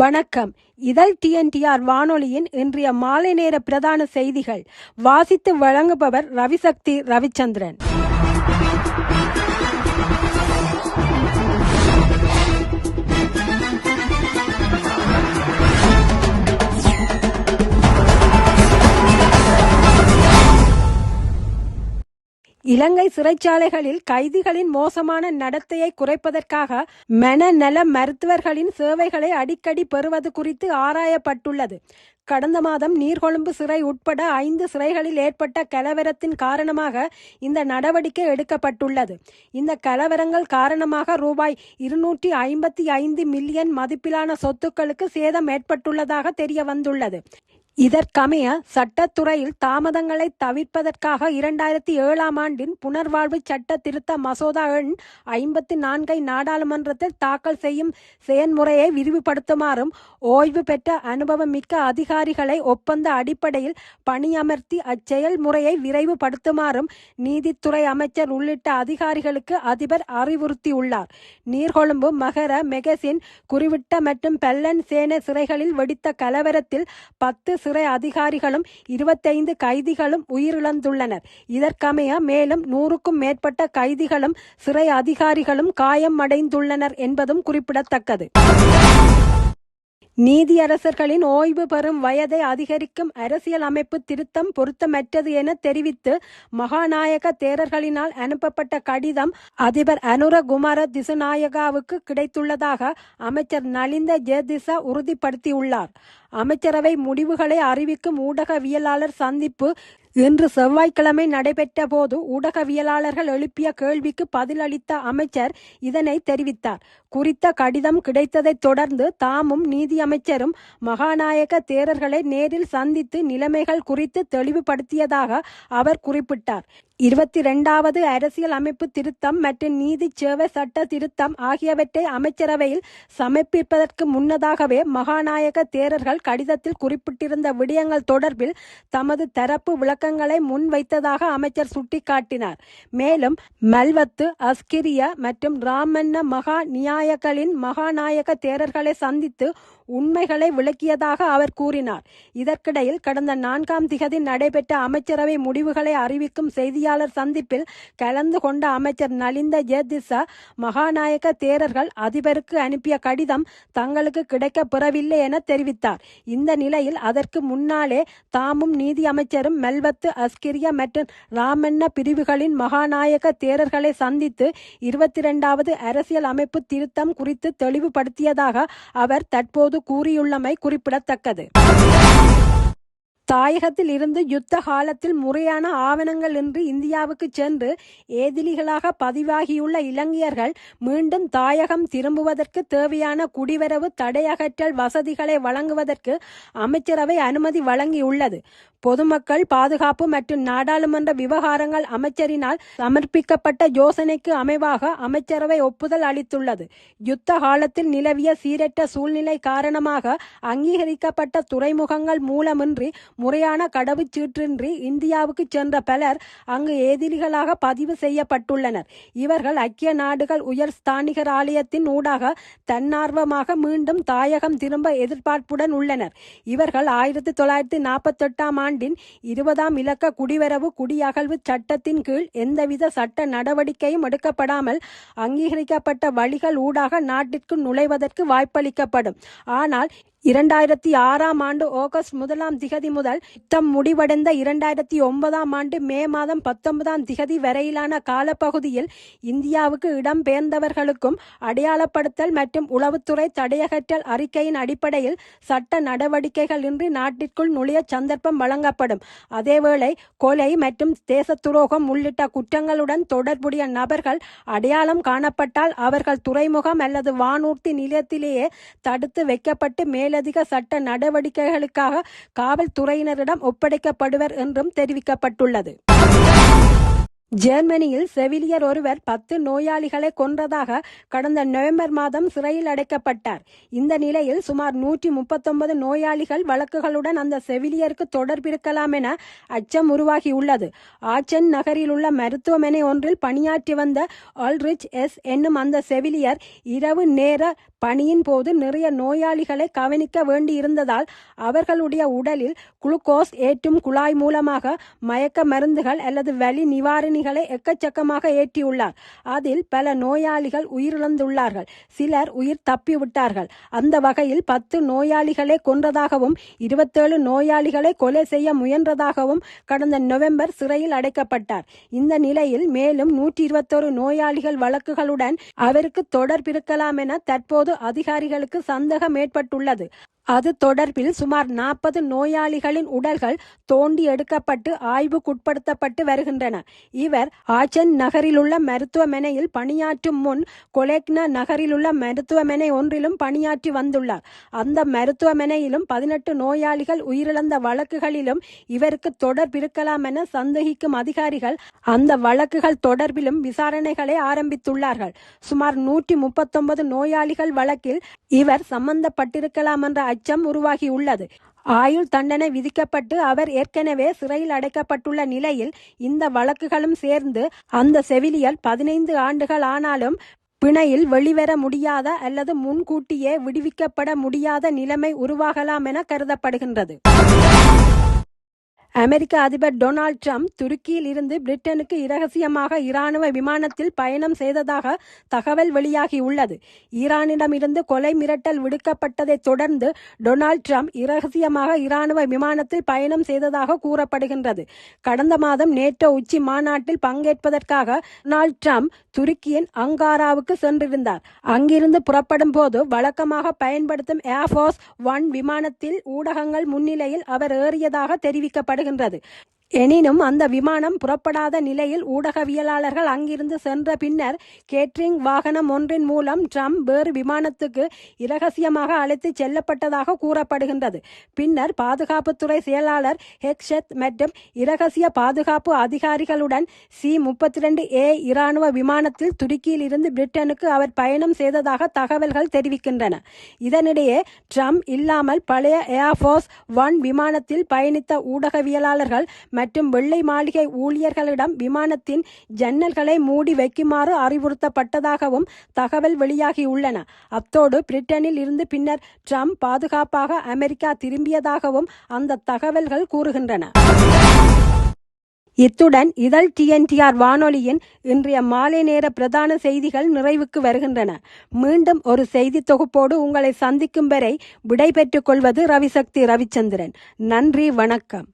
வணக்கம். இதழ் டிஎன்டிஆர் வானொலியின் இன்றைய மாலை நேர பிரதான செய்திகள் வாசித்து வழங்குபவர் ரவிசக்தி ரவிச்சந்திரன். இலங்கை சிறைச்சாலைகளில் கைதிகளின் மோசமான நடத்தையை குறைப்பதற்காக மனநல மருத்துவர்களின் சேவைகளை அடிக்கடி பெறுவது குறித்து ஆராயப்பட்டுள்ளது. கடந்த மாதம் நீர்கொழும்பு சிறை உட்பட 5 சிறைகளில் ஏற்பட்ட கலவரத்தின் காரணமாக இந்த நடவடிக்கை எடுக்கப்பட்டுள்ளது. இந்த கலவரங்கள் காரணமாக ரூபாய் 255 மில்லியன் மதிப்பிலான சொத்துக்களுக்கு சேதம் ஏற்பட்டுள்ளதாக தெரிய வந்துள்ளது. இதற்கமைய சட்டத்துறையில் தாமதங்களை தவிர்ப்பதற்காக 2007ஆம் ஆண்டின் புனர்வாழ்வு சட்ட திருத்த மசோதா எண் 54 நாடாளுமன்றத்தில் தாக்கல் செய்யும் செயன்முறையை விரிவுபடுத்துமாறும், ஓய்வு பெற்ற அனுபவம் மிக்க அதிகாரிகளை ஒப்பந்த அடிப்படையில் பணியமர்த்தி அச்செயல்முறையை விரைவுபடுத்துமாறும் நீதித்துறை அமைச்சர் உள்ளிட்ட அதிகாரிகளுக்கு அதிபர் அறிவுறுத்தியுள்ளார். நீர்கொழும்பு, மகர, மெகசின், குருவிட்ட மற்றும் பெல்லன் சேன சிறைகளில் வெடித்த கலவரத்தில் 10 சிறை அதிகாரிகளும் 25 கைதிகளும் உயிரிழந்துள்ளனர். இதற்கமைய மேலும் 100க்கும் மேற்பட்ட கைதிகளும் சிறை அதிகாரிகளும் காயம் அடைந்துள்ளனர் என்பதும் குறிப்பிடத்தக்கது. நீதியரசர்களின் ஓய்வு பெறும் வயதை அதிகரிக்கும் அரசியல் அமைப்பு திருத்தம் பொருத்தமற்றது என தெரிவித்து மகாநாயக தேரர்களினால் அனுப்பப்பட்ட கடிதம் அதிபர் அனுரகுமார திசுநாயகாவுக்கு கிடைத்துள்ளதாக அமைச்சர் நலிந்த ஜெயதிச உறுதிப்படுத்தியுள்ளார். அமைச்சரவை முடிவுகளை அறிவிக்கும் ஊடகவியலாளர் சந்திப்பு இன்று செவ்வாய்க்கிழமை நடைபெற்ற போது ஊடகவியலாளர்கள் எழுப்பிய கேள்விக்கு பதிலளித்த அமைச்சர் இதனை தெரிவித்தார். குறித்த கடிதம் கிடைத்ததைத் தொடர்ந்து தாமும் நீதி அமைச்சரும் மகாநாயக தேரர்களை நேரில் சந்தித்து நிலைமைகள் குறித்து தெளிவுபடுத்தியதாக அவர் குறிப்பிட்டார். 22வது அரசியல் அமைப்பு திருத்தம் மற்றும் நீதி சேவை சட்ட திருத்தம் ஆகியவற்றை அமைச்சரவையில் சமர்ப்பிப்பதற்கு முன்னதாகவே மகாநாயக தேரர்கள் கடிதத்தில் குறிப்பிட்டிருந்த விடயங்கள் தொடர்பில் தமது தரப்பு விளக்கங்களை முன்வைத்ததாக அமைச்சர் சுட்டிக்காட்டினார். மேலும் மல்வத்து, அஸ்கிரிய மற்றும் ராமண்ண மகா நியாயகளின் மகாநாயக தேரர்களை சந்தித்து உண்மைகளை விளக்கியதாக அவர் கூறினார். இதற்கிடையில் கடந்த 4ஆம் திகதி நடைபெற்ற அமைச்சரவை முடிவுகளை அறிவிக்கும் செய்தியாளர் சந்திப்பில் கலந்து கொண்ட அமைச்சர் நலிந்த ஜெயதிச மகாநாயக தேரர்கள் அதிபருக்கு அனுப்பிய கடிதம் தங்களுக்கு கிடைக்கப் பெறவில்லை என தெரிவித்தார். இந்த நிலையில் அதற்கு முன்னாலே தாமும் நீதி அமைச்சரும் மெல்வத்து, அஸ்கிரிய மற்றும் ராமண்ண பிரிவுகளின் மகாநாயக தேரர்களை சந்தித்து 22வது அரசியல் அமைப்பு திருத்தம் குறித்து தெளிவுபடுத்தியதாக அவர் தற்போது கூறியுள்ளமை குறிப்பிடத்தக்கது. தாயகத்தில் இருந்து யுத்த காலத்தில் முறையான ஆவணங்கள் இன்றி இந்தியாவுக்கு சென்று ஏதிலிகளாக பதிவாகியுள்ள இலங்கையர்கள் மீண்டும் தாயகம் திரும்புவதற்கு தேவையான குடிவரவு தடையகற்றல் வசதிகளை வழங்குவதற்கு அமைச்சரவை அனுமதி வழங்கியுள்ளது. பொதுமக்கள் பாதுகாப்பு மற்றும் நாடாளுமன்ற விவகாரங்கள் அமைச்சரினால் சமர்ப்பிக்கப்பட்ட யோசனைக்கு அமைவாக அமைச்சரவை ஒப்புதல் அளித்துள்ளது. யுத்த காலத்தில் நிலவிய சீரற்ற சூழ்நிலை காரணமாக அங்கீகரிக்கப்பட்ட துறைமுகங்கள் மூலமின்றி முறையான கடவுச்சீற்றின்றி இந்தியாவுக்கு சென்ற பலர் அங்கு ஏதிலிகளாக பதிவு செய்யப்பட்டுள்ளனர். இவர்கள் ஐக்கிய நாடுகள் உயர் ஸ்தானிகர் ஆலயத்தின் ஊடாக தன்னார்வமாக மீண்டும் தாயகம் திரும்ப எதிர்பார்ப்புடன் உள்ளனர். இவர்கள் 1948ஆம் ஆண்டின் 20ஆம் இலக்க குடிவரவு குடியகழ்வு சட்டத்தின் கீழ் எந்தவித சட்ட நடவடிக்கையும் எடுக்கப்படாமல் அங்கீகரிக்கப்பட்ட வழிகள் ஊடாக நாட்டிற்கு நுழைவதற்கு வாய்ப்பளிக்கப்படும். ஆனால் 2006ஆம் ஆண்டு ஆகஸ்ட் 1ஆம் திகதி முதல் யுத்தம் முடிவடைந்த 2009ஆம் ஆண்டு மே மாதம் 19ஆம் திகதி வரையிலான காலப்பகுதியில் இந்தியாவுக்கு இடம்பெயர்ந்தவர்களுக்கும் அடையாளப்படுத்தல் மற்றும் உளவுத்துறை தடையகற்றல் அறிக்கையின் அடிப்படையில் சட்ட நடவடிக்கைகள் இன்றி நாட்டிற்குள் நுழைய சந்தர்ப்பம் வழங்கப்படும். அதேவேளை கொலை மற்றும் தேச துரோகம் உள்ளிட்ட குற்றங்களுடன் தொடர்புடைய நபர்கள் அடையாளம் காணப்பட்டால் அவர்கள் துறைமுகம் அல்லது வானூர்தி நிலையத்திலேயே தடுத்து வைக்கப்பட்டு மேலதிக சட்ட நடவடிக்கைகளுக்காக காவல்துறையினரிடம் ஒப்படைக்கப்படுவர் என்றும் தெரிவிக்கப்பட்டுள்ளது. ஜெர்மனியில் செவிலியர் ஒருவர் 10 நோயாளிகளை கொன்றதாக கடந்த நவம்பர் மாதம் சிறையில் அடைக்கப்பட்டார். இந்த நிலையில் சுமார் 139 நோயாளிகள் வழக்குகளுடன் அந்த செவிலியருக்கு தொடர்பிருக்கலாம் என அச்சம் உருவாகியுள்ளது. ஆச்சன் நகரில் உள்ள மருத்துவமனை ஒன்றில் பணியாற்றி வந்த ஆல்ரிச் எஸ் என்னும் அந்த செவிலியர் இரவு நேர பணியின் போது நிறைய நோயாளிகளை கவனிக்க வேண்டியிருந்ததால் அவர்களுடைய உடலில் குளுக்கோஸ் ஏற்றும் குழாய் மூலமாக மயக்க மருந்துகள் அல்லது வலி நிவாரணிகளை எக்கச்சக்கமாக ஏற்றியுள்ளார். அதில் பல நோயாளிகள் உயிரிழந்துள்ளார்கள். சிலர் உயிர் தப்பிவிட்டார்கள். அந்த வகையில் 10 நோயாளிகளை கொன்றதாகவும் 27 நோயாளிகளை கொலை செய்ய முயன்றதாகவும் கடந்த நவம்பர் சிறையில் அடைக்கப்பட்டார். இந்த நிலையில் மேலும் 121 நோயாளிகள் வழக்குகளுடன் அவருக்கு தொடர்பிருக்கலாம் என தற்போது அதிகாரிகளுக்கு சந்தேகம் ஏற்பட்டுள்ளது. அது தொடர்பில் சுமார் 40 நோயாளிகளின் உடல்கள் தோண்டி எடுக்கப்பட்டு ஆய்வுக்குட்படுத்தப்பட்டு வருகின்றன. இவர் ஆச்சன் நகரிலுள்ள மருத்துவமனையில் பணியாற்றும் முன் கொலெக்னா நகரிலுள்ள மருத்துவமனை ஒன்றிலும் பணியாற்றி வந்துள்ளார். அந்த மருத்துவமனையிலும் 18 நோயாளிகள் உயிரிழந்த வழக்குகளிலும் இவருக்கு தொடர்பிருக்கலாம் என சந்தேகிக்கும் அதிகாரிகள் அந்த வழக்குகள் தொடர்பிலும் விசாரணைகளை ஆரம்பித்துள்ளார்கள். சுமார் 139 நோயாளிகள் வழக்கில் இவர் சம்பந்தப்பட்டிருக்கலாம் என்ற அச்சம் உருவாகியுள்ளது. ஆயுள் தண்டனை விதிக்கப்பட்டு அவர் ஏற்கனவே சிறையில் அடைக்கப்பட்டுள்ள நிலையில் இந்த வழக்குகளும் சேர்ந்து அந்த செவிலியர் 15 ஆண்டுகள் ஆனாலும் பிணையில் வெளிவர முடியாத அல்லது முன்கூட்டியே விடுவிக்கப்பட முடியாத நிலைமை உருவாகலாம் என கருதப்படுகின்றது. அமெரிக்க அதிபர் டொனால்ட் ட்ரம்ப் துருக்கியில் இருந்து பிரிட்டனுக்கு இரகசியமாக இராணுவ விமானத்தில் பயணம் செய்ததாக தகவல் வெளியாகியுள்ளது. ஈரானிடமிருந்து கொலை மிரட்டல் விடுக்கப்பட்டதை தொடர்ந்து டொனால்ட் ட்ரம்ப் இரகசியமாக இராணுவ விமானத்தில் பயணம் செய்ததாக கூறப்படுகின்றது. கடந்த மாதம் நேட்டோ உச்சி மாநாட்டில் பங்கேற்பதற்காக டொனால்ட் ட்ரம்ப் துருக்கியின் அங்காராவுக்கு சென்றிருந்தார். அங்கிருந்து புறப்படும் போது வழக்கமாக பயன்படுத்தும் ஏர்ஃபோர்ஸ் 1 விமானத்தில் ஊடகங்கள் முன்னிலையில் அவர் ஏறியதாக தெரிவிக்கப்படுகிறது. எனினும் அந்த விமானம் புறப்படாத நிலையில் ஊடகவியலாளர்கள் அங்கிருந்து சென்ற பின்னர் கேட்டரிங் வாகனம் ஒன்றின் மூலம் ட்ரம்ப் வேறு விமானத்துக்கு இரகசியமாக அழைத்து செல்லப்பட்டதாக கூறப்படுகின்றது. பின்னர் பாதுகாப்புத்துறை செயலாளர் ஹெக்ஷெத் மற்றும் இரகசிய பாதுகாப்பு அதிகாரிகளுடன் C-32A இராணுவ விமானத்தில் துருக்கியில் இருந்து பிரிட்டனுக்கு அவர் பயணம் செய்ததாக தகவல்கள் தெரிவிக்கின்றன. இதனிடையே ட்ரம்ப் இல்லாமல் பழைய ஏர்ஃபோர்ஸ் 1 விமானத்தில் பயணித்த ஊடகவியலாளர்கள் மற்றும் வெள்ளை மாளிகை ஊழியர்களிடம் விமானத்தின் ஜன்னல்களை மூடி வைக்குமாறு அறிவுறுத்தப்பட்டதாகவும் தகவல் வெளியாகியுள்ளன. அத்தோடு பிரிட்டனில் இருந்து பின்னர் ட்ரம்ப் பாதுகாப்பாக அமெரிக்கா திரும்பியதாகவும் அந்த தகவல்கள் கூறுகின்றன. இத்துடன் இதழ் TNTR வானொலியின் இன்றைய மாலை நேர பிரதான செய்திகள் நிறைவுக்கு வருகின்றன. மீண்டும் ஒரு செய்தி தொகுப்போடு உங்களை சந்திக்கும் வரை விடைபெற்றுக் கொள்வது ரவிசக்தி ரவிச்சந்திரன். நன்றி, வணக்கம்.